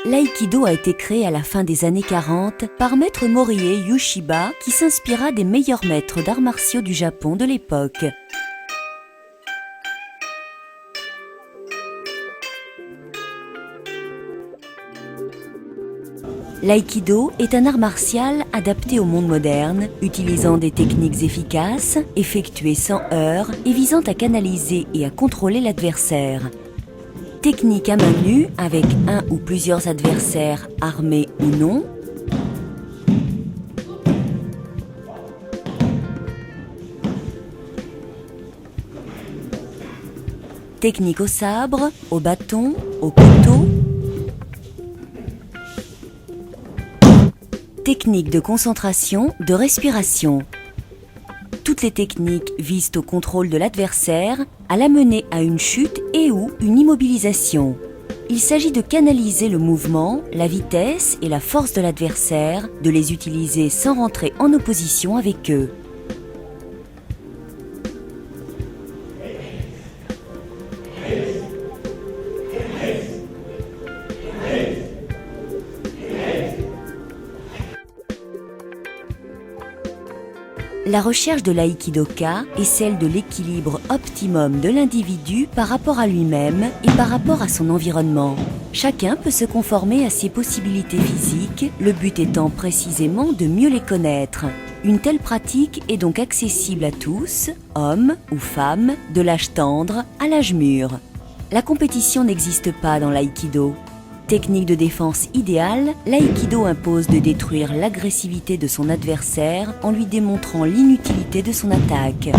L'aïkido a été créé à la fin des années 40 par maître Morie Yushiba qui s'inspira des meilleurs maîtres d'arts martiaux du Japon de l'époque. L'aïkido est un art martial adapté au monde moderne, utilisant des techniques efficaces, effectuées sans heurts et visant à canaliser et à contrôler l'adversaire. Technique à main nue avec un ou plusieurs adversaires armés ou non. Technique au sabre, au bâton, au couteau. Technique de concentration, de respiration. Toutes les techniques visent au contrôle de l'adversaire, à l'amener à une chute et ou une immobilisation. Il s'agit de canaliser le mouvement, la vitesse et la force de l'adversaire, de les utiliser sans rentrer en opposition avec eux. La recherche de l'aïkidoka est celle de l'équilibre optimum de l'individu par rapport à lui-même et par rapport à son environnement. Chacun peut se conformer à ses possibilités physiques, le but étant précisément de mieux les connaître. Une telle pratique est donc accessible à tous, hommes ou femmes, de l'âge tendre à l'âge mûr. La compétition n'existe pas dans l'aïkido. Technique de défense idéale, l'aïkido impose de détruire l'agressivité de son adversaire en lui démontrant l'inutilité de son attaque.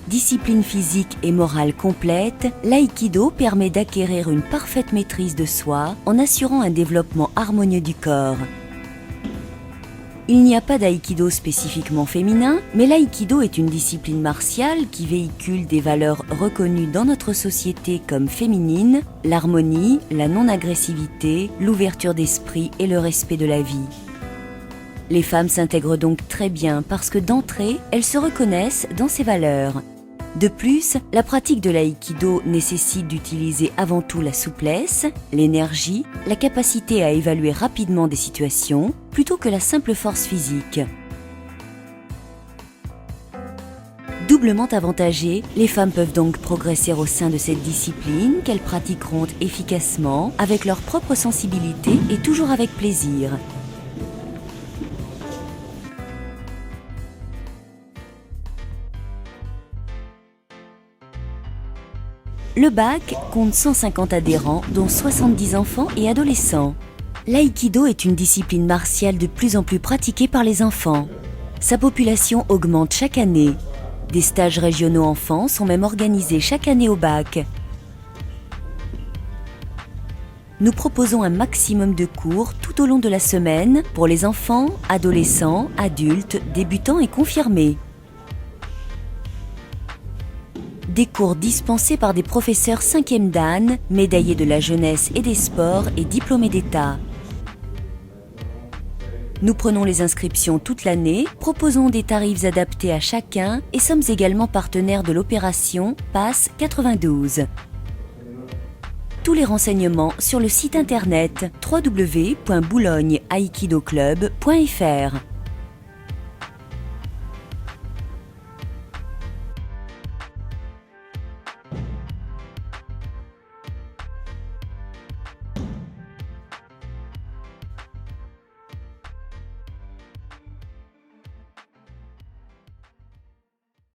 Discipline physique et morale complète, l'aïkido permet d'acquérir une parfaite maîtrise de soi en assurant un développement harmonieux du corps. Il n'y a pas d'aïkido spécifiquement féminin, mais l'aïkido est une discipline martiale qui véhicule des valeurs reconnues dans notre société comme féminines, l'harmonie, la non-agressivité, l'ouverture d'esprit et le respect de la vie. Les femmes s'intègrent donc très bien parce que d'entrée, elles se reconnaissent dans ces valeurs. De plus, la pratique de l'aïkido nécessite d'utiliser avant tout la souplesse, l'énergie, la capacité à évaluer rapidement des situations, plutôt que la simple force physique. Doublement avantagées, les femmes peuvent donc progresser au sein de cette discipline qu'elles pratiqueront efficacement, avec leur propre sensibilité et toujours avec plaisir. Le BAC compte 150 adhérents, dont 70 enfants et adolescents. L'aïkido est une discipline martiale de plus en plus pratiquée par les enfants. Sa population augmente chaque année. Des stages régionaux enfants sont même organisés chaque année au BAC. Nous proposons un maximum de cours tout au long de la semaine pour les enfants, adolescents, adultes, débutants et confirmés. Des cours dispensés par des professeurs 5e dan, médaillés de la jeunesse et des sports et diplômés d'État. Nous prenons les inscriptions toute l'année, proposons des tarifs adaptés à chacun et sommes également partenaires de l'opération PASS 92. Tous les renseignements sur le site internet www.boulogneaikidoclub.fr.